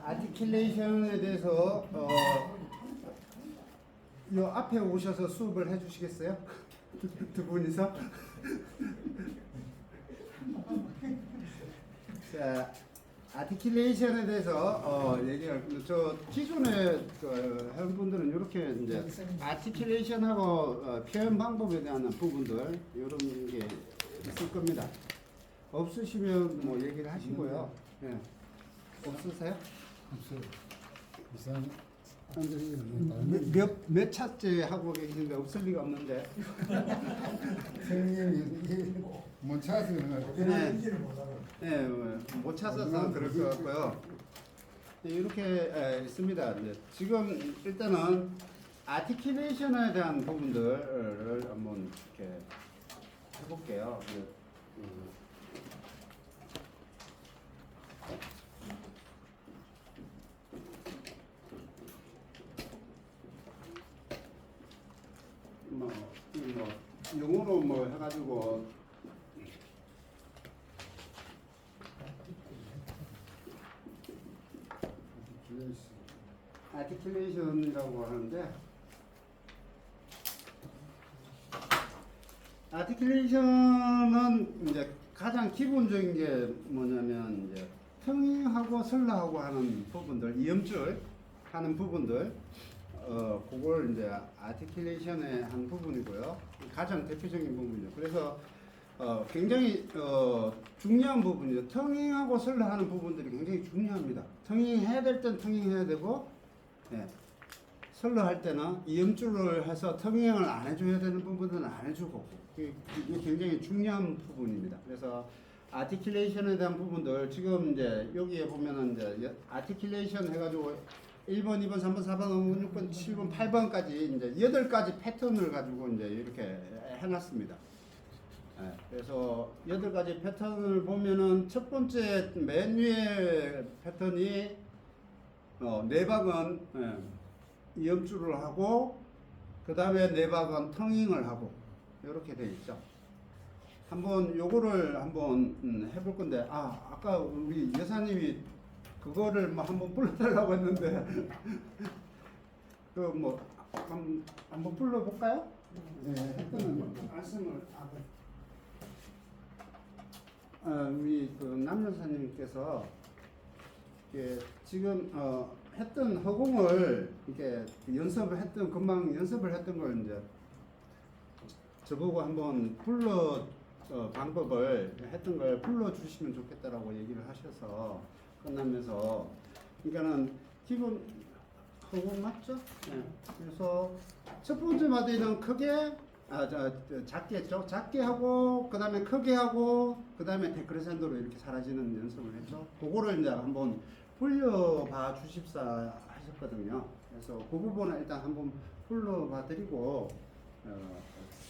아티큘레이션에 대해서 요 앞에 오셔서 수업을 해주시겠어요? 두 분이서. 자, 아티큘레이션에 대해서 얘기할 저 기존에 한 분들은 이렇게 이제 아티큘레이션하고 표현 방법에 대한 부분들 이런 게 있을 겁니다. 없으시면 뭐 얘기를 하시고요. 예. 없으세요? 없어요. 이상 몇 차째 하고 계신데 없을 리가 없는데. 선생님이 못 찾아서 그런 것 같아요. 네, 못 찾아서 그럴 것 같고요. 네, 이렇게 있습니다. 이제 지금 일단은 아티큘레이션에 대한 부분들을 한번 이렇게 해볼게요. 뭐 영어로 뭐 해가지고 아티큘레이션이라고 하는데, 아티큘레이션은 이제 가장 기본적인 게 뭐냐면 이제 텅잉하고 설라하고 하는 부분들, 이음줄 하는 부분들, 그걸 이제 아티큘레이션의 한 부분이고요. 가장 대표적인 부분이죠. 그래서 굉장히 중요한 부분이죠. 텅잉하고 설라하는 부분들이 굉장히 중요합니다. 텅잉 해야 될 땐 텅잉 해야 되고, 예, 설러 할 때는 이음줄을 해서 텅잉을 안 해줘야 되는 부분은 안 해주고, 이게 굉장히 중요한 부분입니다. 그래서 아티큘레이션에 대한 부분들 지금 이제 여기에 보면은 이제 아티큘레이션 해가지고 1번, 2번, 3번, 4번, 5번, 6번, 7번, 8번까지 이제 8가지 패턴을 가지고 이제 이렇게 해놨습니다. 예, 그래서 8가지 패턴을 보면은 첫 번째 맨 위에 패턴이 네 박은 이음줄을 하고, 그 다음에 네 박은 텅잉을 하고, 이렇게 되어 있죠. 한번 요거를 한번 해볼 건데, 아까 우리 여사님이 그거를 뭐 한번 불러달라고 했는데 그 뭐 한번 불러볼까요? 네, 했던 말씀을 우리 그 남여사님께서 지금 했던 허공을 이렇게 연습을 했던 금방 연습을 했던 걸 이제 저보고 한번 방법을 했던 걸 불러 주시면 좋겠다라고 얘기를 하셔서 끝나면서, 그러니까는 기본 허공 맞죠? 네. 그래서 첫 번째 마디는 크게 작게 했죠. 작게 하고 그 다음에 크게 하고 그 다음에 데크레센도로 이렇게 사라지는 연습을 했죠. 그거를 이제 한번 불려봐 주십사 하셨거든요. 그래서 그 부분을 일단 한번 불러봐 드리고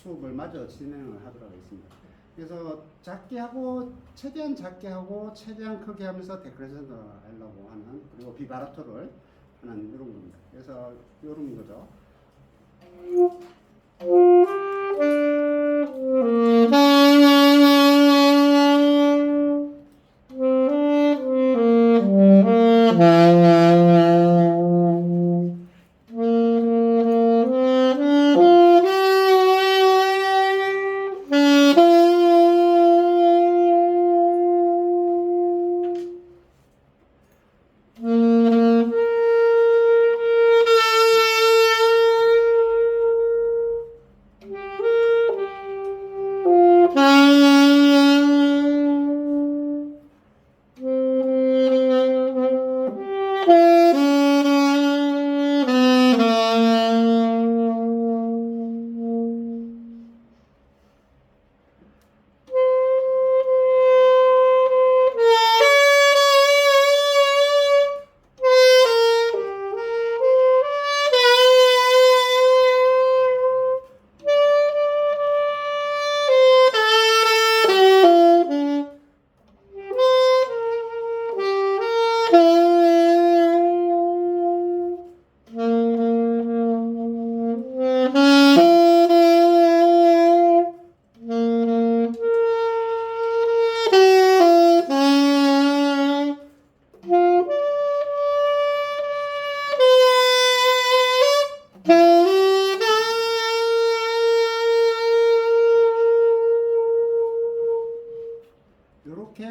수업을 마저 진행을 하도록 하겠습니다. 그래서 작게 하고 최대한 작게 하고 최대한 크게 하면서 데크레센도 하려고 하는, 그리고 비바라토를 하는 이런 겁니다. 그래서 이런 거죠.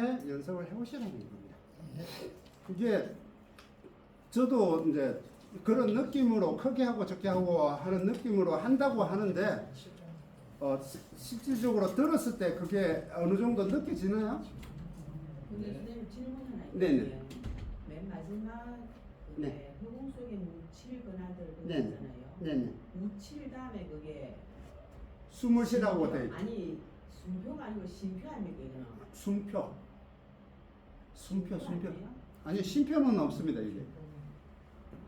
연습을 해보시라는 겁니다. 그게 저도 이제 그런 느낌으로 크게 하고 적게 하고 하는 느낌으로 한다고 하는데 실질적으로 들었을 때 그게 어느 정도 느껴지나요? 근데 선생님 질문 하나 네네. 있거든요. 맨 마지막 네. 허공 속에 묻힐 거나들 그거 네네. 있잖아요. 네네. 묻힐 다음에 그게 숨을 쉬라고 돼. 아니 숨표가 아니고 심표 아닙니까 이거는? 숨표. 숨표. 아니에요? 아니 심표는 없습니다 이게.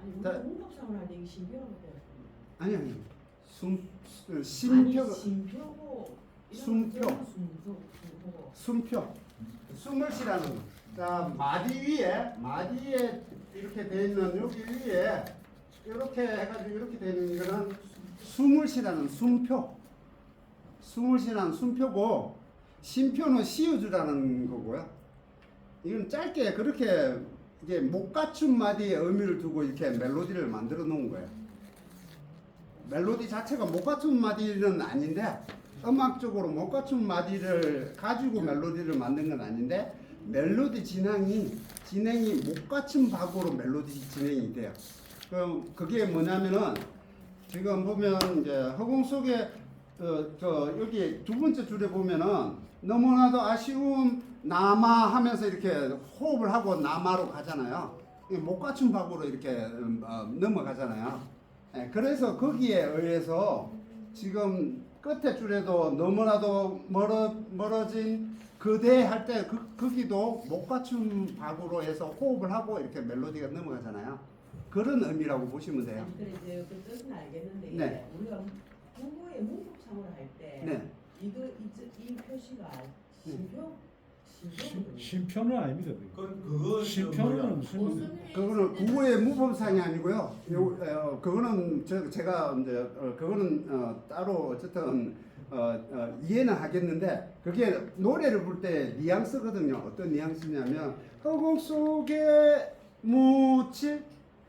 아니 우리 다- 문법상으로 할 때 이게 심표라고 돼요. 아니. 아니 심표. 심표고 숨표. 숨표고 숨표. 숨을 쉬라는 거. 자, 마디에 이렇게 돼 있는 여기 위에 이렇게 해가지고 이렇게 되는 거는 숨을 쉬라는 숨표. 숨을 쉬라는 숨표고, 심표는 씌워주라는 거고요. 이건 짧게 그렇게 이게 못 갖춘 마디에 의미를 두고 이렇게 멜로디를 만들어 놓은 거예요. 멜로디 자체가 못 갖춘 마디는 아닌데, 음악적으로 못 갖춘 마디를 가지고 멜로디를 만든 건 아닌데, 멜로디 진행이 못 갖춘 박으로 멜로디 진행이 돼요. 그럼 그게 뭐냐면은 지금 보면 이제 허공 속에 여기 두 번째 줄에 보면은 너무나도 아쉬운 남아 하면서 이렇게 호흡을 하고 남아로 가잖아요. 이게 못 갖춘 박으로 이렇게 넘어가잖아요. 예, 그래서 거기에 의해서 지금 끝에 줄에도 너무나도 멀어진 그대 할 때 거기도 못 갖춘 박으로 해서 호흡을 하고 이렇게 멜로디가 넘어가잖아요. 그런 의미라고 보시면 돼요. 아니 그래 이제 그 뜻은 알겠는데 네. 우리가 국어의 문법상으로 할 때 네. 이 표시가 심표 심표는 아닙니다. 그거 심표는 무슨 그거는 국어의 무법상이 아니고요. 그거는 제가 이제 그거는 따로 어쨌든 이해는 하겠는데 그게 노래를 부를 때 뉘앙스거든요. 어떤 뉘앙스냐면 허공 속에 묻힐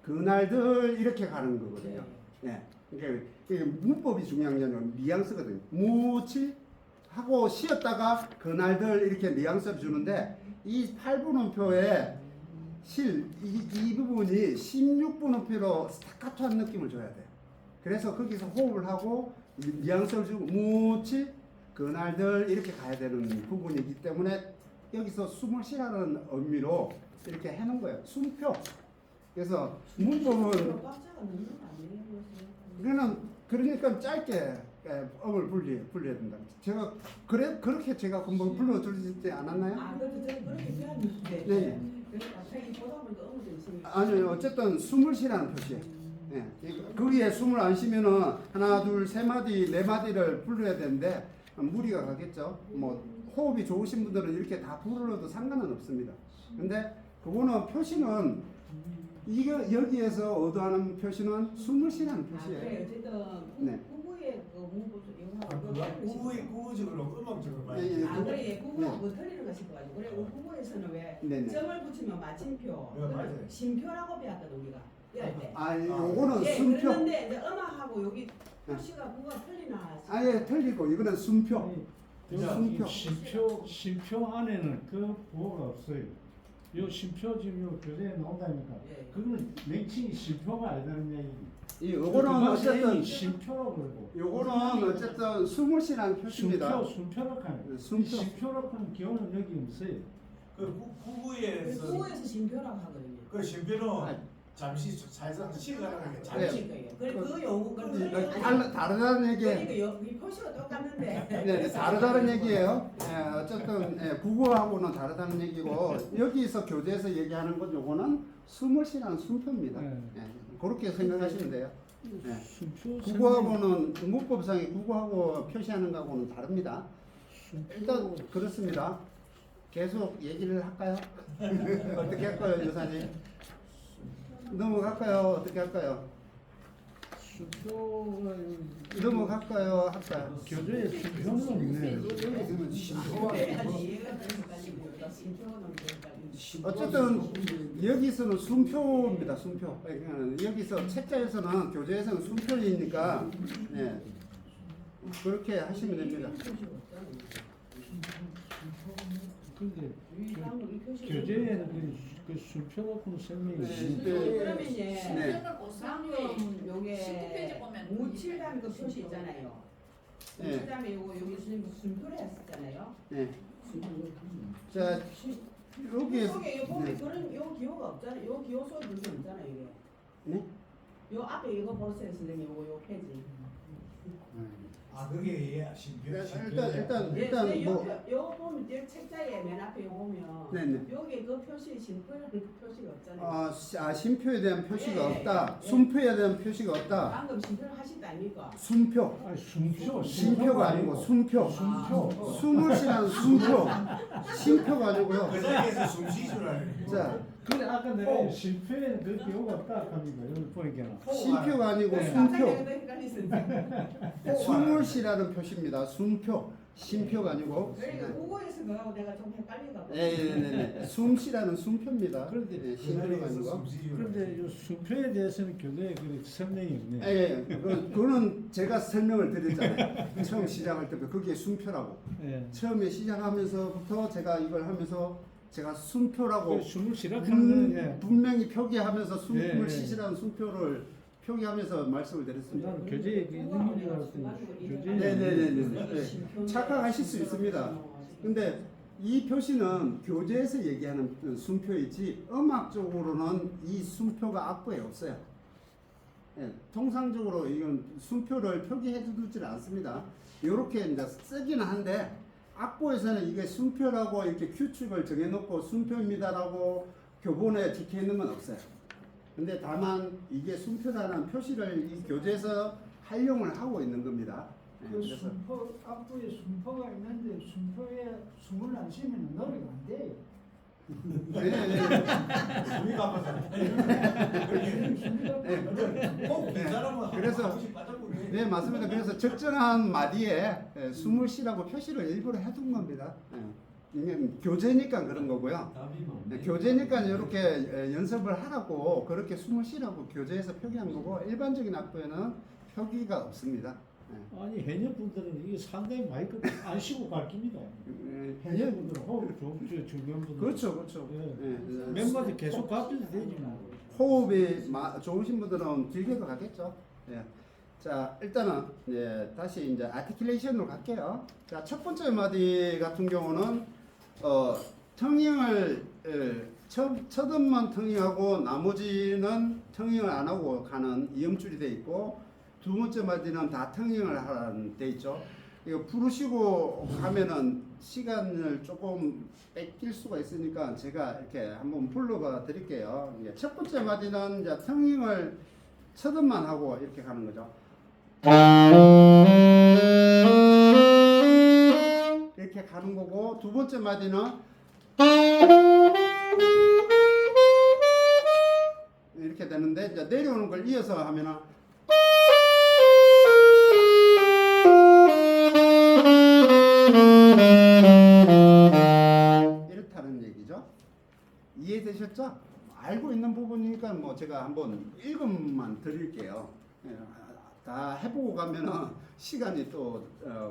그날들 이렇게 가는 거거든요. 네. 그러니까 이게 문법이 중요한 게 아니라 뉘앙스거든요. 묻힐 하고 쉬었다가 그날들 이렇게 뉘앙스를 주는데 이 8분음표에 이 부분이 16분음표로 스타카토한 느낌을 줘야 돼요. 그래서 거기서 호흡을 하고 뉘앙스를 주고 묻힐 그날들 이렇게 가야 되는 부분이기 때문에 여기서 숨을 쉬라는 의미로 이렇게 해놓은 거예요. 숨표. 그래서 문법은 꽉차가 넣는 거 아니에요? 이거는 그러니까 짧게 음을 불려야 된다. 제가 그렇게 제가 금방 불러드리지 않았나요? 아 그래도 저는 그렇게 배웠는데 네. 그래서 갑자기 보다 보니까 음을 좀 있으니까 아니요, 어쨌든 숨을 쉬라는 표시예요. 예. 거기에 숨을 안 쉬면은 하나, 둘, 세 마디, 네 마디를 불러야 되는데 무리가 가겠죠. 뭐 호흡이 좋으신 분들은 이렇게 다 불러도 상관은 없습니다. 근데 그거는 표시는 이거 여기에서 얻어하는 표시는 숨을 쉬라는 그래 표시예요. 어쨌든 네. 국어의 그 문법도 국어적으로 음악적으로 예, 예. 아 그래 국어가 네. 뭐 틀리는 거 싶어가지고 그래 국어에서는 왜 네네. 점을 붙이면 마침표 네, 맞아요. 심표라고 배웠거든 우리가 이럴 때 아, 요거는 예, 숨표. 그런데 이제 음악하고 여기 표시가 국어가 틀리나 아예 틀리고 이거는 숨표. 숨표. 심표 안에는 그 보호가 없어요. 요 심표 지금 요 교재에 나온다니까. 예. 그거는 명칭이 심표가 아니라는 얘기. 이 요거는 어쨌든 심표라고 그러고. 요거는 어쨌든 숨을 쉬라는 표시입니다. 숨표라고 하는. 숨표. 심표라고 하는 기호는 여기 없어요. 국어에서 국어에서 심표라고 하거든요 그 심표는 아니. 잠시 살살 쉬어가는 게 네. 잠시 거예요 그래 그 용어 다르다는 얘기예요. 그러니까 이 표시가 똑같는데 네, 다르다는 얘기예요. 예, 어쨌든 국어하고는 다르다는 얘기고 여기서 교재에서 얘기하는 건 요거는 숨을 쉬라는 숨표입니다. 네. 예, 그렇게 생각하시면 돼요. 예. 숨표. 국어하고는 문법상의 국어하고 표시하는 거하고는 다릅니다. 일단 그렇습니다. 계속 얘기를 할까요? 어떻게 할까요, 여사님? 넘어갈까요? 어떻게 할까요? 숨표가 넘어갈까요? 할까요? 교재에 숨표는 없네. 어쨌든 여기서는 숨표입니다. 숨표. 여기서 책자에서는 교재에서는 숨표이니까 예, 그렇게 하시면 됩니다. 근데 이 방금 이 표시. 교재에는 그 순표 갖고는 설명이 네. 있습니다. 그러면 이제 네. 방금 요게 19페이지 보면 우칠 다음에 그 표시 있잖아요. 네. 우칠 다음에 요거 여기 순표를 했었잖아요. 네. 자, 여기 속에 요 보면 네. 그런 요 기호가 없잖아요. 요 기호 소리 불수 없잖아요 이게. 네? 요 앞에 이거 보세요 선생님 요 페이지. 아 그게 예 심표. 일단 뭐 요 보면 요 책자에 맨 앞에 요 보면 네네. 여기 그 표시 심표라는 그 표시가 없잖아요. 심표에 대한 표시가 예, 없다. 예. 순표에 대한 표시가 없다. 방금 심표를 하시다 아닙니까? 순표. 아니 순표, 심표가 아니고 순표. 순표. 숨을 쉬라는 순표. 심표가 아니고요. 그 자리에서 숨 쉬지 말아요. 자, 그래 아까 내가 심표에는 그 기호가 없다 합니다. 여기 보니까는. 심표가 아니고 네. 순표. 헷갈리셨는데. 숨을 쉬라는 표시입니다. 순표. 심표가 아니고. 그러니까 그거에서 그거하고 내가 좀 헷갈리가 봐. 네. 숨 쉬라는 순표입니다. 그런데 네, 그 심표가 자리에서 아니고. 숨 쉬지 그런데 말아요. 이 순표에 대해서는 교재에 그 설명이 없네. 그거는 제가 설명을 드렸잖아요. 처음 시작할 때부터 그게 순표라고. 예. 처음에 시작하면서부터 제가 이걸 하면서 제가 순표라고 그 숨을 쉬락하는 거는 예. 분명히 표기하면서 숨을 예, 예. 쉬시라는 순표를 표기하면서 말씀을 드렸습니다. 나는 교재에 그 있는 줄 알았더니 교재에 네네네네. 착각하실 수 있습니다. 근데 이 표시는 교재에서 얘기하는 순표이지 음악적으로는 이 순표가 악보에 없어요. 예, 통상적으로 이건 순표를 표기해 두질 않습니다. 이렇게 이제 쓰기는 한데 악보에서는 이게 순표라고 이렇게 규칙을 정해놓고 순표입니다라고 교본에 적혀 있는 건 없어요. 근데 다만 이게 순표라는 표시를 이 교재에서 활용을 하고 있는 겁니다. 예, 그 그래서 순포 앞부에 순포가 있는데 순포에 숨을 안 쉬면 노래가 안 돼. 숨이 가빠서. 꼭이 사람은 그래서- 한 번씩 빠져보네. 네 맞습니다. 그래서 적정한 마디에 숨을 쉬라고 표시를 일부러 해둔 겁니다. 이게 교재니까 그런 거고요. 네, 교재니까 이렇게 연습을 하라고 그렇게 숨을 쉬라고 교재에서 표기한 거고 일반적인 악보에는 표기가 없습니다. 아니 해녀 분들은 이게 상당히 많이 안 쉬고 가르칩니다. 해녀 분들은 호흡 좋죠 중요한 분들. 그렇죠. 예. 몇 마디 계속 가르쳐도 되지 뭐. 호흡이 좋으신 분들은 길게도 가겠죠. 예. 자 일단은 다시 이제 아티큘레이션으로 갈게요. 자 첫 번째 마디 같은 경우는 텅잉을 첫 음만 텅잉하고 나머지는 텅잉을 안 하고 가는 이음줄이 돼 있고 두 번째 마디는 다 텅잉을 하라는 돼 있죠. 이거 부르시고 가면은 시간을 조금 뺏길 수가 있으니까 제가 이렇게 한번 불러봐 드릴게요. 첫 번째 마디는 이제 텅잉을 첫 음만 하고 이렇게 가는 거죠. 이렇게 가는 거고 두 번째 마디는 이렇게 되는데 이제 내려오는 걸 이어서 하면은 이렇다는 얘기죠. 이해되셨죠? 알고 있는 부분이니까 뭐 제가 한번 읽음만 드릴게요. 다 해보고 가면은 시간이 또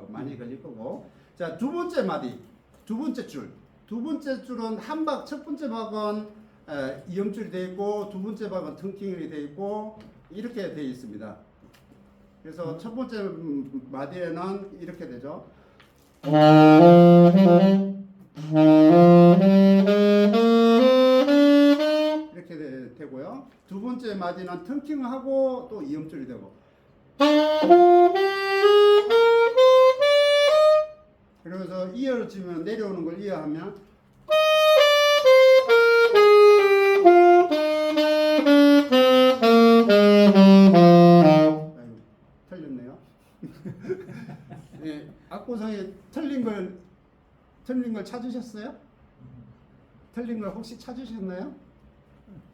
많이 걸릴 거고. 자, 두 번째 마디, 두 번째 줄. 두 번째 줄은 첫 번째 박은 이음줄이 되어 있고 두 번째 박은 텅킹이 되어 있고 이렇게 되어 있습니다. 그래서 첫 번째 마디에는 이렇게 되죠. 이렇게 되고요. 두 번째 마디는 텅킹하고 또 이음줄이 되고. 그래서 이어지면 내려오는 걸 이어하면 아이고, 틀렸네요. 네, 악보상에 틀린 걸 찾으셨어요? 틀린 걸 혹시 찾으셨나요?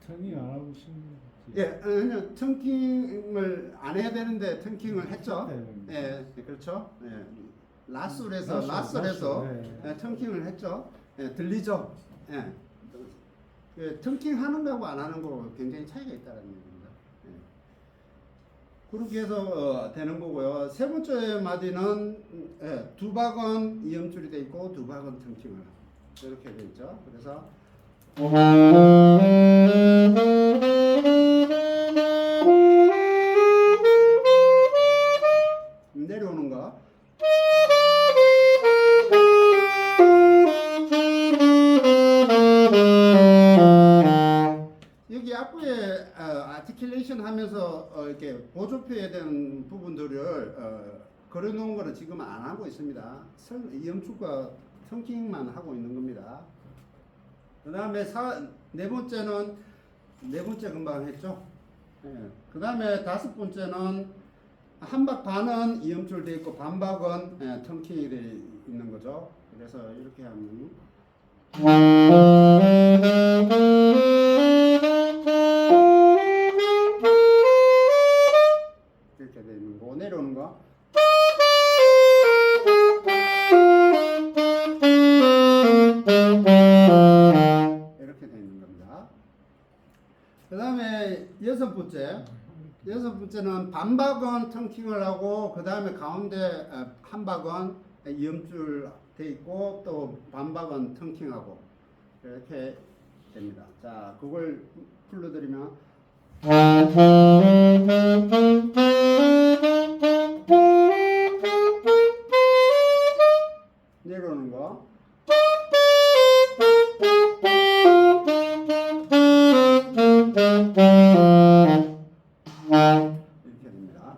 턴이 안 하고 있습니다. 예, 아니요, 턴킹을 안 해야 되는데 턴킹을 했죠. 네. 예, 그렇죠. 예, 라술에서 네. 턴킹을 했죠. 예, 들리죠. 예, 턴킹 하는 거하고 안 하는 거 굉장히 차이가 있다는 얘기입니다. 예. 그렇게 해서 되는 거고요. 세 번째 마디는 두 박은 이음줄이 돼 있고 두 박은 턴킹을. 이렇게 돼 있죠. 그래서 내려오는 거. 여기 악보에 아티큘레이션 하면서 이렇게 보조표에 대한 부분들을 그려놓은 거는 지금 안 하고 있습니다. 이음축과 턴킹만 하고 있는 겁니다. 그 다음에 네 번째는 네 번째 금방 했죠. 그 다음에 다섯 번째는 한박 반은 이음줄 되어 있고 반박은 턴킹이 되어 있는 거죠. 그래서 이렇게 하면 이렇게 되어 있는 거. 내려오는 거. 이렇게 되어 있는 겁니다. 그 다음에 여섯 번째는 반박은 턴킹을 하고 그 다음에 가운데 한박은 이음줄 돼 있고 또 반박은 턴킹하고 이렇게 됩니다. 자, 그걸 불러드리면 내려오는 거. 이렇게 됩니다.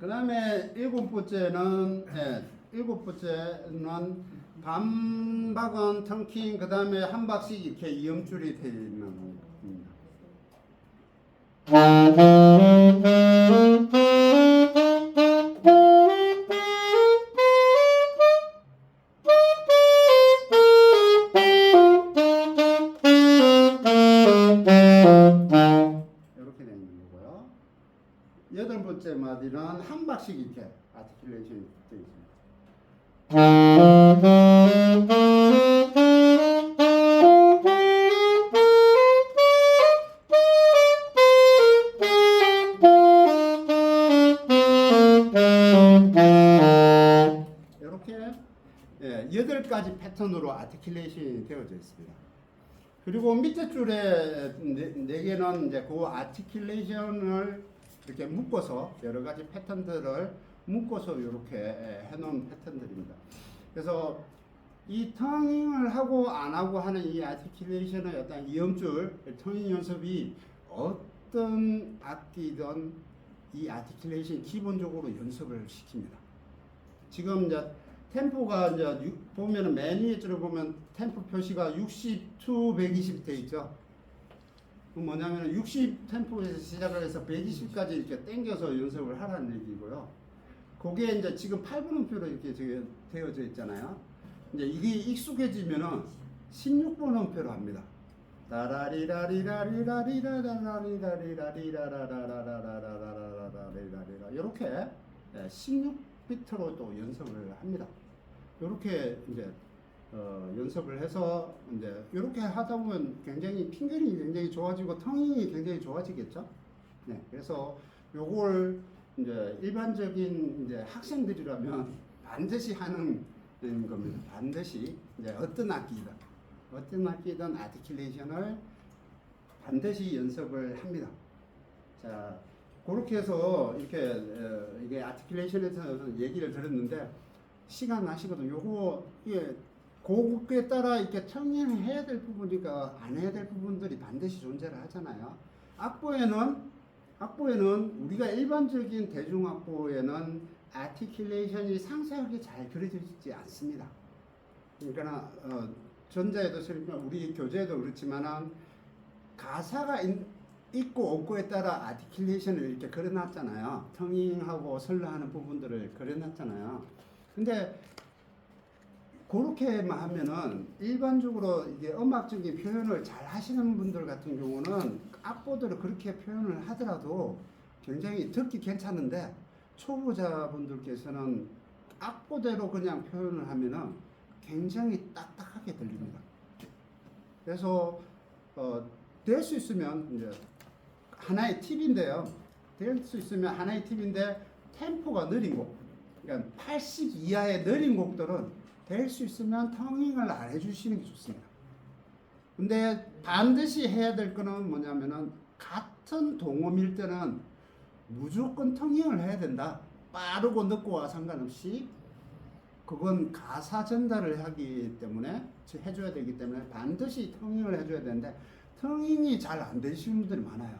그 다음에 일곱 번째는 반박은 턴킹, 그 다음에 한 박씩 이렇게 이음줄이 되어 있는 겁니다. 이렇게 되어 있는 거고요. 여덟 번째 마디는 한 박씩 이렇게 아티큘레이션이 되어 있습니다. 이렇게 여덟 가지 패턴으로 아티큘레이션이 되어져 있습니다. 그리고 밑에 줄에 네 개는 이제 그 아티큘레이션을 이렇게 묶어서 여러 가지 패턴들을 묶어서 이렇게 해놓은 패턴들입니다. 그래서 이 턴잉을 하고 안 하고 하는 이 아티큘레이션의 어떤 이음줄 턴잉 연습이 어떤 악기든 이 아티큘레이션 기본적으로 연습을 시킵니다. 지금 이제 템포가 이제 보면은 맨 위에 줄을 보면 템포 표시가 60 to 120 돼 있죠. 그 뭐냐면 60 템포에서 시작을 해서 120까지 이렇게 당겨서 연습을 하라는 얘기고요. 그게 이제 지금 8분음표로 이렇게 되어져 있잖아요. 이제 이게 익숙해지면은 16번 음표로 합니다. 라라리라리라리라리라리라리라리라리라리라리라리라리라리라 이렇게 16비트로 또 연습을 합니다. 이렇게 이제 연습을 해서 이제 이렇게 하다 보면 굉장히 핑거링이 굉장히 좋아지고 텅이 굉장히 좋아지겠죠. 네, 그래서 요걸 이제 일반적인 이제 학생들이라면 반드시 하는 겁니다. 반드시 이제 어떤 악기든 아티큘레이션을 반드시 연습을 합니다. 자, 그렇게 해서 이렇게 이게 아티큘레이션에서 얘기를 들었는데 시간 나시거든. 요거 이게 곡에 따라 이렇게 청인을 해야 될 부분이니까 안 해야 될 부분들이 반드시 존재를 하잖아요. 악보에는 우리가 일반적인 대중악보에는 아티큘레이션이 상세하게 잘 그려져 있지 않습니다. 그러니까 전자에도 우리 교재에도 그렇지만은 가사가 있고 없고에 따라 아티큘레이션을 이렇게 그려놨잖아요. 텅잉하고 설라하는 부분들을 그려놨잖아요. 근데 그렇게만 하면은 일반적으로 이게 음악적인 표현을 잘 하시는 분들 같은 경우는 악보대로 그렇게 표현을 하더라도 굉장히 듣기 괜찮은데 초보자분들께서는 악보대로 그냥 표현을 하면은 굉장히 딱딱하게 들립니다. 그래서 될 수 있으면 이제 하나의 팁인데요. 될 수 있으면 하나의 팁인데 템포가 느린 곡, 그러니까 80 이하의 느린 곡들은 될 수 있으면 텅잉을 안 해주시는 게 좋습니다. 근데 반드시 해야 될 거는 뭐냐면은 같은 동음일 때는 무조건 텅잉을 해야 된다. 빠르고 늦고와 상관없이 그건 가사 전달을 하기 때문에 해줘야 되기 때문에 반드시 텅잉을 해줘야 되는데 텅잉이 잘 안 되시는 분들이 많아요.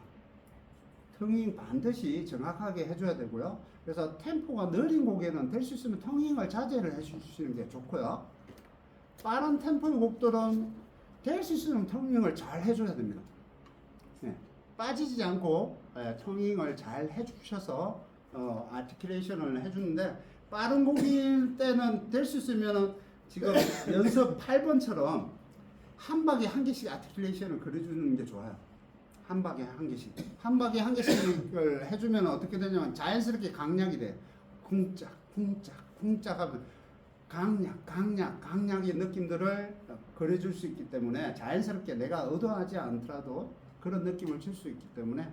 텅잉 반드시 정확하게 해줘야 되고요. 그래서 템포가 느린 곡에는 될 수 있으면 텅잉을 자제를 해주시는 게 좋고요. 빠른 템포의 곡들은 될 수 있으면 텅잉을 잘 해줘야 됩니다. 네. 빠지지 않고 텅잉을 잘 해주셔서 아티큘레이션을 해주는데 빠른 곡일 때는 될 수 있으면 지금 연습 8번처럼 한 박에 한 개씩 아티큘레이션을 그려주는 게 좋아요. 한 박에 한 개씩. 한 박에 한 개씩을 해주면 어떻게 되냐면 자연스럽게 강약이 돼. 쿵짝, 쿵짝, 쿵짝 하면 강약의 느낌들을 그려줄 수 있기 때문에 자연스럽게 내가 의도하지 않더라도 그런 느낌을 줄 수 있기 때문에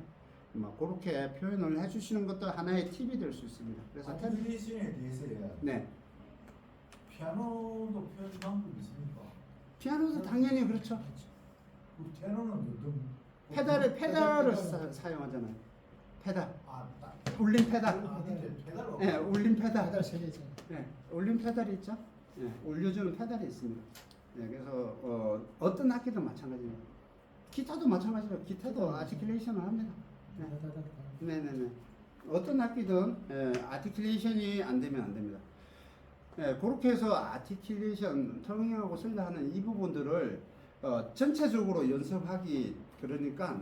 그렇게 표현을 해주시는 것도 하나의 팁이 될 수 있습니다. 그래서 아티큘레이션에 대해서요. 네. 피아노도 표현 방법이 있습니까? 피아노도 당연히 그렇죠. 그 테너는 어떤 페달을 사용하잖아요. 페달. 울림 페달. 페달로. 네, 울림 페달. 페달 세 개죠. 네, 울림 페달이 있죠. 네, 올려주는 페달이 있습니다. 네, 그래서 어떤 악기든 마찬가지입니다. 기타도 마찬가지로 기타도 아티큘레이션을 합니다. 네네네. 어떤 악기든 아티큘레이션이 안 되면 안 됩니다. 네, 그렇게 해서 아티큘레이션, 텅잉하고 설레하는 이 부분들을 전체적으로 연습하기 그러니까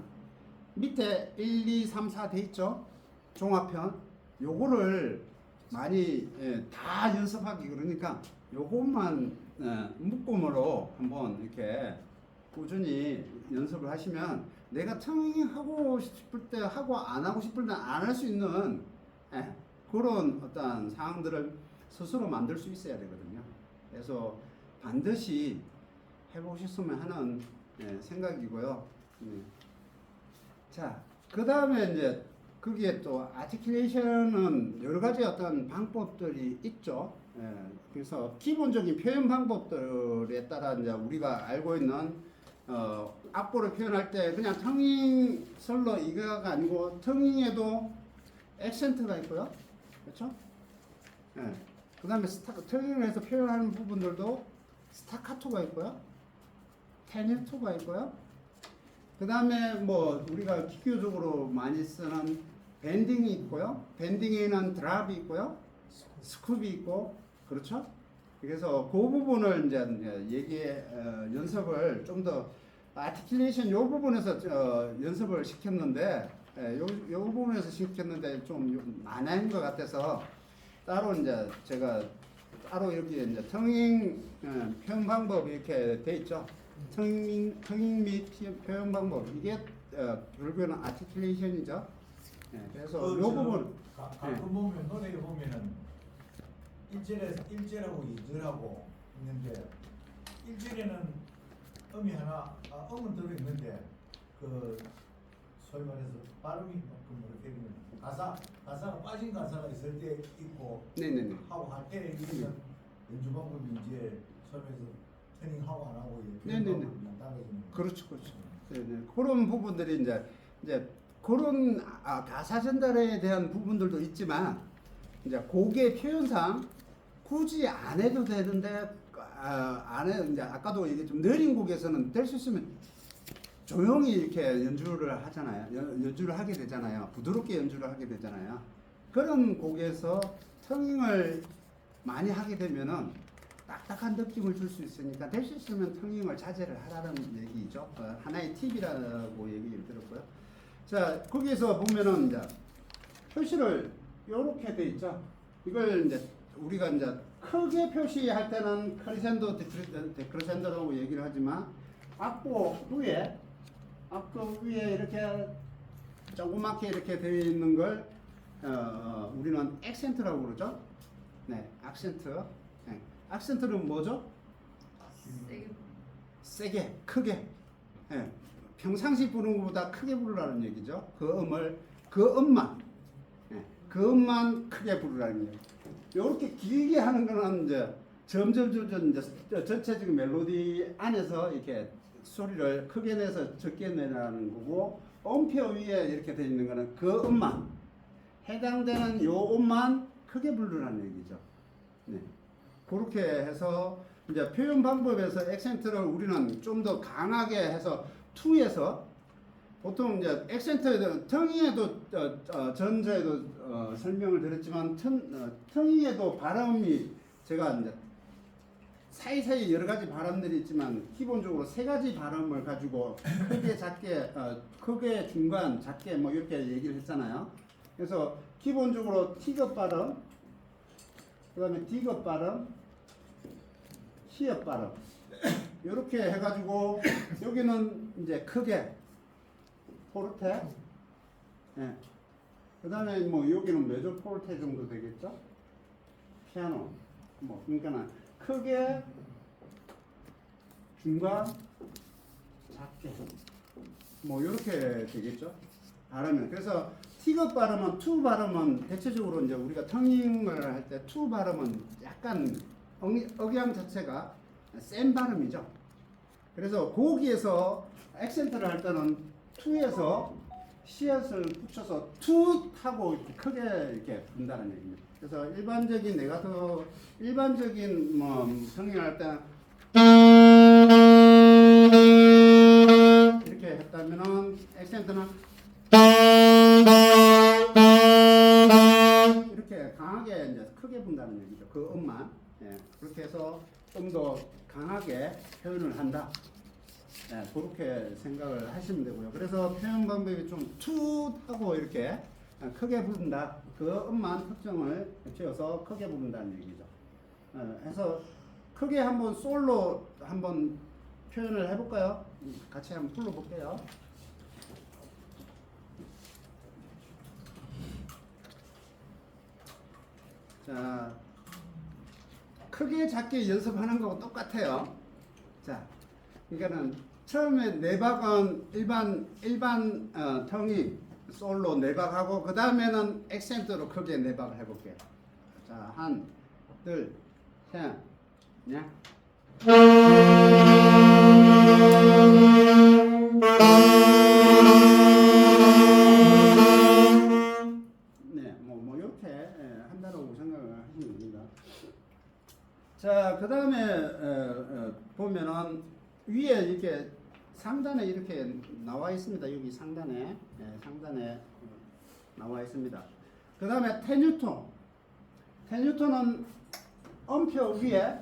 밑에 1, 2, 3, 4 돼 있죠? 종합편. 요거를 많이 다 연습하기 그러니까 요것만 묶음으로 한번 이렇게 꾸준히 연습을 하시면 내가 텅잉하고 싶을 때 하고 안 하고 싶을 때 안 할 수 있는 그런 어떤 상황들을 스스로 만들 수 있어야 되거든요. 그래서 반드시 해보셨으면 하는 생각이고요. 자, 그 다음에 이제 거기에 또 아티큘레이션은 여러 가지 어떤 방법들이 있죠. 그래서 기본적인 표현 방법들에 따라 이제 우리가 알고 있는 악보를 표현할 때 그냥 텅잉 솔로 이거가 아니고 텅잉에도 액센트가 있고요. 그렇죠? 그 다음에 텅잉을 해서 표현하는 부분들도 스타카토가 있고요. 테니토가 있고요. 그 다음에 뭐 우리가 기교적으로 많이 쓰는 밴딩이 있고요. 밴딩에는 드랍이 있고요. 스쿱이 있고 그렇죠? 그래서 그 부분을 이제 연습을 좀 더 아티큘레이션 요 부분에서 연습을 시켰는데 요 부분에서 시켰는데 좀 많은 것 같아서 따로 이제 제가 따로 여기 이제 텅잉 표현 방법이 이렇게 돼 있죠. 텅잉 및 표현 방법 이게 결국에는 아티큘레이션이죠. 그래서 요 부분 가끔 보면 노래 보면은 1절하고 2절하고 있는데 1절에는 음이 하나 음은 들어 있는데 그 소위 말해서 발음이 이렇게 가사가 빠진 가사가 있을 때 있고 네네네. 하고 할 때 이런 연주 방법이 이제 처음에서 트닝 하고 안 하고 네네네. 따라지는 그렇죠. 네네. 그런 부분들이 이제 그런 가사 전달에 대한 부분들도 있지만 이제 곡의 표현상 굳이 안 해도 되는데 안 해 이제 아까도 이게 좀 느린 곡에서는 될 수 있으면 조용히 이렇게 연주를 하잖아요. 연주를 하게 되잖아요. 부드럽게 연주를 하게 되잖아요. 그런 곡에서 텅잉을 많이 하게 되면은 딱딱한 느낌을 줄 수 있으니까 될 수 있으면 텅잉을 자제를 하라는 얘기죠. 하나의 팁이라고 얘기를 들었고요. 자, 거기에서 보면은 이제 표시를 이렇게 돼 있죠. 이걸 이제 우리가 이제 크게 표시할 때는 크리센도, 데크리센도라고 얘기를 하지만 악보 위에 이렇게 조그맣게 이렇게 되어 있는 걸 우리는 액센트라고 그러죠. 네, 악센트. 네. 악센트는 뭐죠? 세게, 크게. 네. 평상시 부르는 것보다 크게 부르라는 얘기죠. 그 음만 크게 부르라는 얘기. 이렇게 길게 하는 거는 이제 점점 이제 전체적인 멜로디 안에서 이렇게 소리를 크게 내서 적게 내라는 거고, 음표 위에 이렇게 되어 있는 거는 그 음만, 해당되는 요 음만 크게 부르라는 얘기죠. 네. 그렇게 해서 이제 표현 방법에서 액센트를 우리는 좀 더 강하게 해서 투에서 보통 이제 액센트에도 텅이에도 전자에도 설명을 드렸지만 텅이에도 발음이 제가 이제 사이사이 여러 가지 발음들이 있지만 기본적으로 세 가지 발음을 가지고 크게 작게 크게 중간 작게 뭐 이렇게 얘기를 했잖아요. 그래서 기본적으로 T급 발음, 그다음에 D급 발음, C급 발음 이렇게 해가지고 여기는 이제 크게 포르테, 예. 그다음에 뭐 여기는 메조 포르테 정도 되겠죠? 피아노, 뭐 그러니까는 크게, 중간, 작게, 뭐 이렇게 되겠죠? 발음은. 그래서 T급 발음은 투 발음은 대체적으로 이제 우리가 텅잉을 할 때 투 발음은 약간 억양 자체가 센 발음이죠. 그래서 거기에서 액센트를 할 때는 투에서 씨앗을 붙여서 투 하고 이렇게 크게 이렇게 분다는 얘기입니다. 그래서 일반적인 내가 더 일반적인 뭐 텅잉을 할 때 이렇게 했다면은 액센트는 이렇게 강하게 이제 크게 분다는 얘기죠. 그 음만. 예, 그렇게 해서 좀 더 강하게 표현을 한다. 예, 그렇게 생각을 하시면 되고요. 그래서 표현 방법이 좀 투하고 이렇게 크게 부른다. 그 음만 특정을 지어서 크게 부른다는 얘기죠. 해서 크게 한번 솔로 한번 표현을 해볼까요? 같이 한번 불러볼게요. 자, 크게 작게 연습하는 거하고 똑같아요. 자, 그러니까는 처음에 네박은 일반 텅이 솔로 네박하고 그 다음에는 액센트로 크게 네박을 해볼게요. 자, 한, 둘, 셋, 넷. 네, 뭐 이렇게 한다고 생각을 하시면 됩니다. 자, 그 다음에 보면은 위에 이렇게 상단에 이렇게 나와 있습니다. 여기 상단에 나와 있습니다. 그 다음에 테뉴톤. 테뉴톤은 음표 위에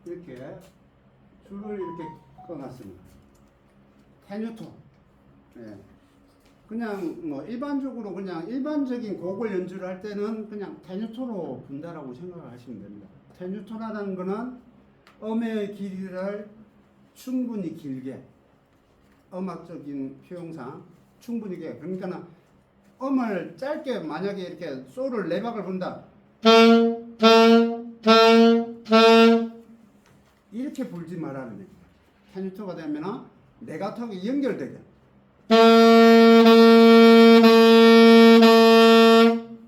이렇게 줄을 이렇게 꺼놨습니다. 테뉴톤. 예. 그냥 뭐 일반적으로 그냥 일반적인 곡을 연주를 할 때는 그냥 테뉴톤으로 분다라고 생각을 하시면 됩니다. 테뉴톤이라는 거는 음의 길이를 충분히 길게, 음악적인 표현상 충분히 길게, 그러니까 음을 짧게 만약에 이렇게 소를 네 박을 분다 이렇게 불지 말라는 얘기예요. 테뉴토가 되면은 네가토하고 연결되게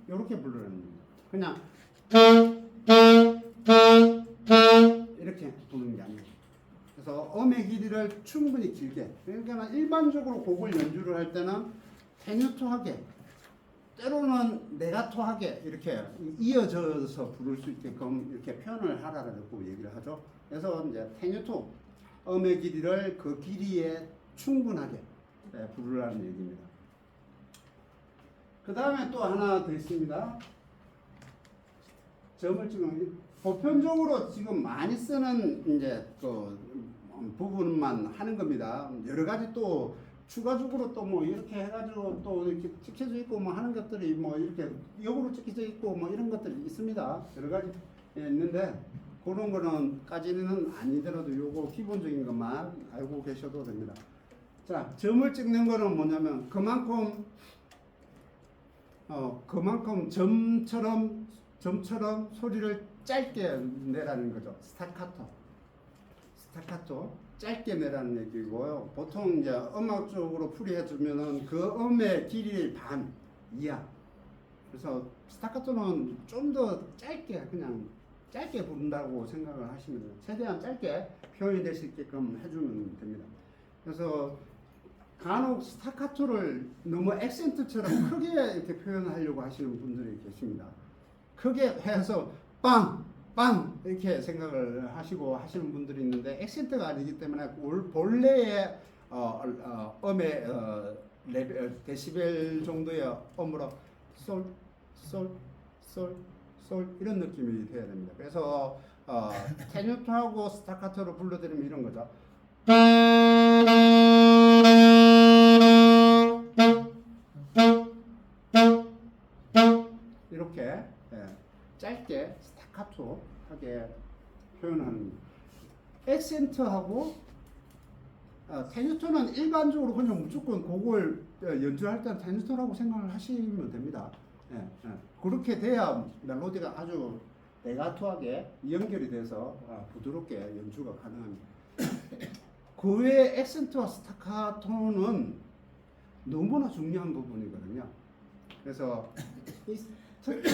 이렇게 부르는 겁니다. 그냥 이렇게 부르는 게 아니에요. 그래서 음의 길이를 충분히 길게, 그러니까 일반적으로 곡을 연주를 할 때는 테뉴토하게, 때로는 네가토하게 이렇게 이어져서 부를 수 있게끔 이렇게 표현을 하라고 얘기를 하죠. 그래서 이제 테뉴토, 음의 길이를 그 길이에 충분하게 부르라는 얘기입니다. 그 다음에 또 하나 더 있습니다. 점을 지금 보편적으로 지금 많이 쓰는 이제 그 부분만 하는 겁니다. 여러 가지 또 추가적으로 또 뭐 이렇게 해가지고 또 이렇게 찍혀져 있고 뭐 하는 것들이 뭐 이렇게 역으로 찍혀져 있고 뭐 이런 것들이 있습니다. 여러 가지 있는데 그런 거는까지는 아니더라도 요거 기본적인 것만 알고 계셔도 됩니다. 자, 점을 찍는 거는 뭐냐면 그만큼 점처럼 소리를 짧게 내라는 거죠. 스타카토 짧게 내라는 얘기고요. 보통 이제 음악적으로 풀이해주면은 그 음의 길이 반 이하. 그래서 스타카토는 좀 더 짧게 그냥 짧게 부른다고 생각을 하시면 돼요. 최대한 짧게 표현이 될 수 있게끔 해주면 됩니다. 그래서 간혹 스타카토를 너무 액센트처럼 크게 이렇게 표현하려고 하시는 분들이 계십니다. 크게 해서 빵! 빵! 이렇게 생각을 하시고 하시는 분들이 있는데 액센트가 아니기 때문에 본래의 음의 데시벨 정도의 음으로 솔, 솔, 솔, 솔 이런 느낌이 돼야 됩니다. 그래서 테뉴토하고 스타카토로 불러드리면 이런 거죠. 이렇게 짧게 스타카토하게 표현하는 액센트하고 테뉴토는 일반적으로 그냥 무조건 곡을 연주할 때는 테뉴토라고 생각을 하시면 됩니다. 그렇게 돼야 멜로디가 아주 레가토하게 연결이 돼서 부드럽게 연주가 가능합니다. 그 외에 액센트와 스타카토는 너무나 중요한 부분이거든요. 그래서 특히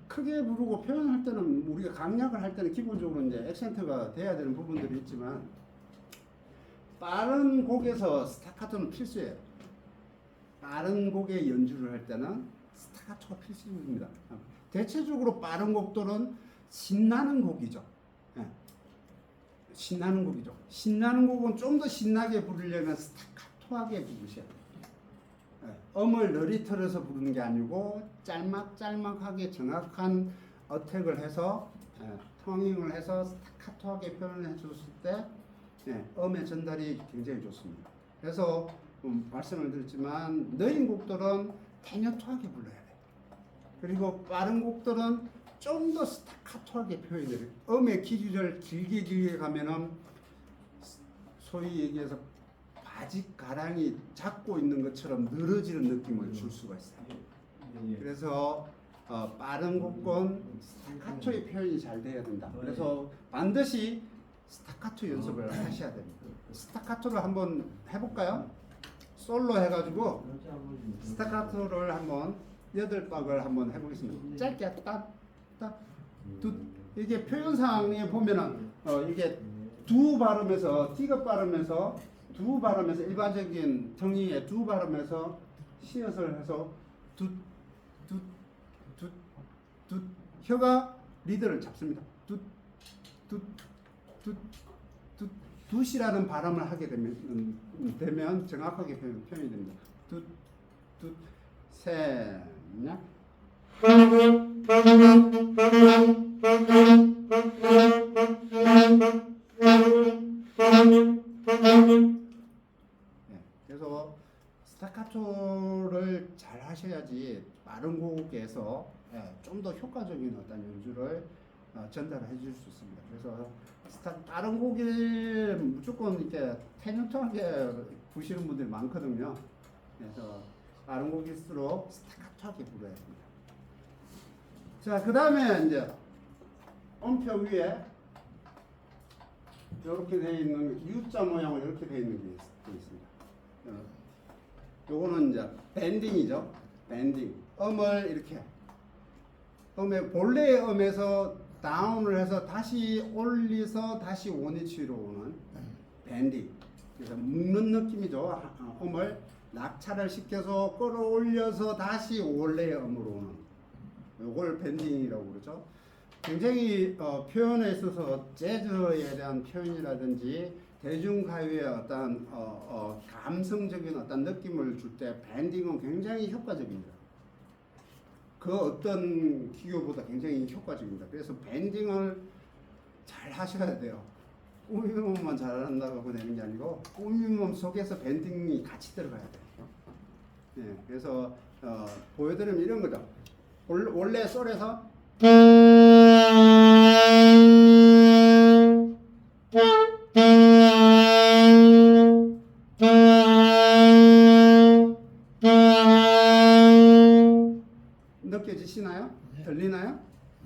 크게 부르고 표현할 때는 우리가 강약을 할 때는 기본적으로 이제 액센트가 돼야 되는 부분들이 있지만 빠른 곡에서 스타카토는 필수예요. 빠른 곡의 연주를 할 때는 스타카토가 필수입니다. 대체적으로 빠른 곡들은 신나는 곡이죠. 신나는 곡이죠. 신나는 곡은 좀 더 신나게 부르려면 스타카토하게 부르셔야 돼요. 음을 느리틀어서 부르는 게 아니고 짤막짤막하게 정확한 어택을 해서 텅잉을 해서 스타카토하게 표현해 줬을 때 음의 전달이 굉장히 좋습니다. 그래서 말씀을 드렸지만 느린 곡들은 테뉴토하게 불러야 돼요. 그리고 빠른 곡들은 좀 더 스타카토하게 표현해야 돼요. 음의 길이를 길게 가면은 소위 얘기해서 바지 가랑이 잡고 있는 것처럼 늘어지는 느낌을 줄 수가 있어요. 그래서 빠른 곡은 스타카토의 표현이 잘 돼야 된다. 그래서 반드시 스타카토 연습을 하셔야 됩니다. 스타카토를 한번 해볼까요? 솔로 해가지고 스타카토를 한번 8박을 한번 해보겠습니다. 짧게 이게 표현상에 보면은 이게 두 발음에서 티귿 발음에서 두 발음에서 일반적인 텅이에 두 발음에서 시옷을 해서 두 혀가 리드를 잡습니다. 두,두,두,두,두,두,두,이라는 발음을 하게 되면 정확하게 표현이 됩니다. 셋, 넷. 그래서 스타카토를 잘 하셔야지 빠른 곡에서 좀 더 효과적인 어떤 연주를 전달해 줄 수 있습니다. 그래서 빠른 곡에 무조건 이렇게 테뉴토하게 부시는 분들이 많거든요. 그래서 빠른 곡일수록 스타카토하게 불러야 됩니다. 자, 그 다음에 이제 음표 위에 이렇게 되어 있는 U자 모양으로 이렇게 되어 있는 게 있습니다. 요거는 이제 밴딩이죠. 밴딩. 음을 이렇게 음의 본래의 음에서 다운을 해서 다시 올려서 다시 원위치로 오는 밴딩. 그래서 묶는 느낌이죠. 음을 낙차를 시켜서 끌어올려서 다시 원래의 음으로 오는. 요걸 밴딩이라고 그러죠. 굉장히 표현에 있어서 재즈에 대한 표현이라든지 대중가요의 어떤 감성적인 어떤 느낌을 줄 때 밴딩은 굉장히 효과적입니다. 그 어떤 기교보다 굉장히 효과적입니다. 그래서 밴딩을 잘 하셔야 돼요. 꾸밈음만 잘한다고 되는 게 아니고 꾸밈음 속에서 밴딩이 같이 들어가야 돼요. 네, 그래서 보여드리면 이런 거죠. 원래 솔에서 느껴지시나요? 들리나요?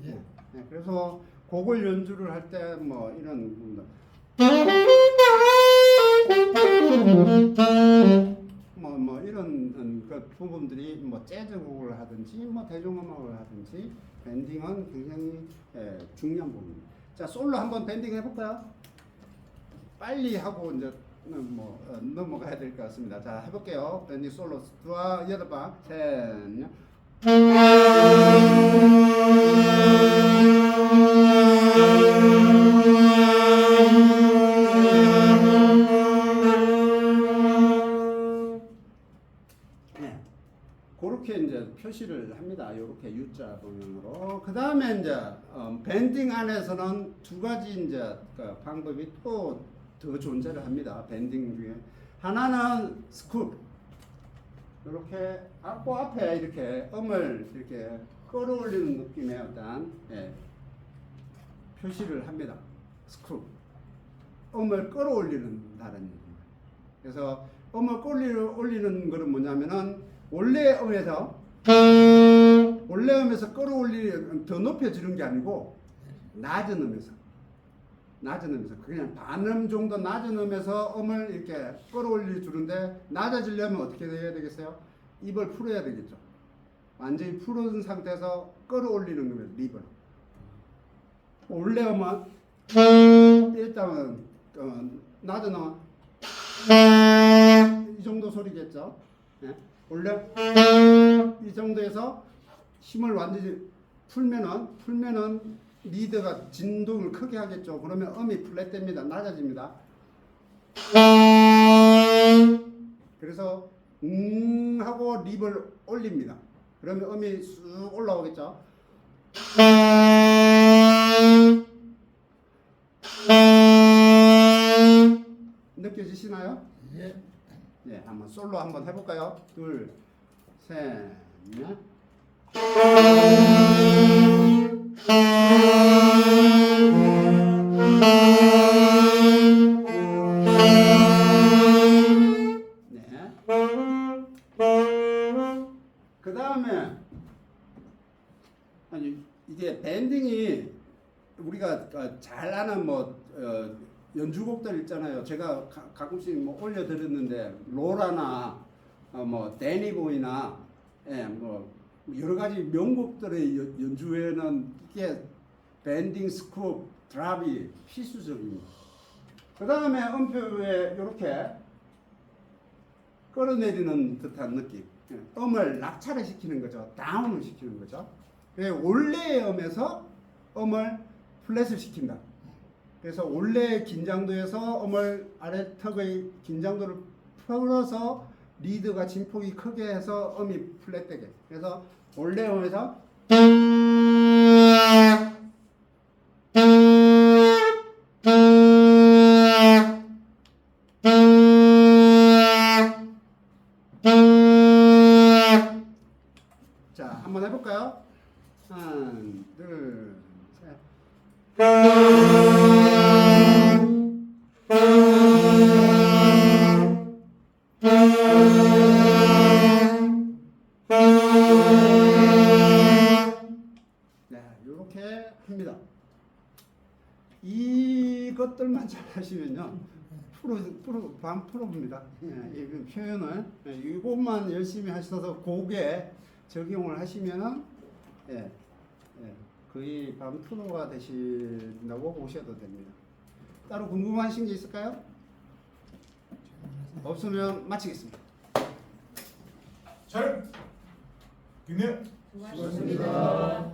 네, 그래서 곡을 연주를 할 때 뭐 이런 부분들 뭐 이런 그 부분들이 뭐 재즈 곡을 하든지 뭐 대중음악을 하든지 밴딩은 굉장히 중요한 부분입니다. 자, 솔로 한번 밴딩 해볼까요? 빨리 하고 이제 넘어가야 될 것 같습니다. 자, 해볼게요. 밴딩 솔로 두아 여덟 번 셋. 네, 그렇게 이제 표시를 합니다. 이렇게 U자 방향으로. 그 다음에 이제 밴딩 안에서는 두 가지 이제 그 방법이 또 더 존재를 합니다. 밴딩 중에 하나는 스쿱. 이렇게 앞에 이렇게 음을 이렇게 끌어올리는 느낌의 어떤 표시를 합니다. 스쿱. 음을 끌어올리는 다른 얘기입니다. 그래서 음을 끌어올리는 것은 뭐냐면은 원래 음에서 끌어올리는 더 높여지는 게 아니고 낮은 음에서 그냥 반음 정도 낮은 음에서 음을 이렇게 끌어올려 주는데 낮아지려면 어떻게 해야 되겠어요? 입을 풀어야 되겠죠. 완전히 풀은 상태에서 끌어올리는 겁니다. 립을. 원래 음은 일단은 낮은 음은 이 정도 소리겠죠. 예? 원래 이 정도에서 힘을 완전히 풀면은 리드가 진동을 크게 하겠죠. 그러면 음이 플랫됩니다. 낮아집니다. 그래서 하고 립을 올립니다. 그러면 음이 쑥 올라오겠죠. 느껴지시나요? 예. 네, 한번 솔로 한번 해볼까요? 둘, 셋, 넷. 그 다음에 이게 밴딩이 우리가 잘 아는 연주곡들 있잖아요. 제가 가끔씩 올려드렸는데 로라나 데니 보이나 여러 가지 명곡들의 연주에는 이게 밴딩, 스쿱, 드랍이 필수적입니다. 그 다음에 음표에 이렇게 끌어내리는 듯한 느낌. 음을 낙차를 시키는 거죠. 다운을 시키는 거죠. 원래의 음에서 음을 플랫을 시킨다. 그래서 원래의 긴장도에서 음을 아래 턱의 긴장도를 풀어서 리드가 진폭이 크게 해서 음이 플랫되게. 그래서 원래 음에서 자, 한번 해볼까요? 하나, 둘, 셋. 네, 이렇게 합니다. 이것들만 잘 하시면요, 프로입니다. 이 표현을 이것만 열심히 하셔서 곡에 적용을 하시면은 거의 반 프로가 되신다고 보셔도 됩니다. 따로 궁금하신 게 있을까요? 없으면 마치겠습니다. 잘 김해 수고하셨습니다.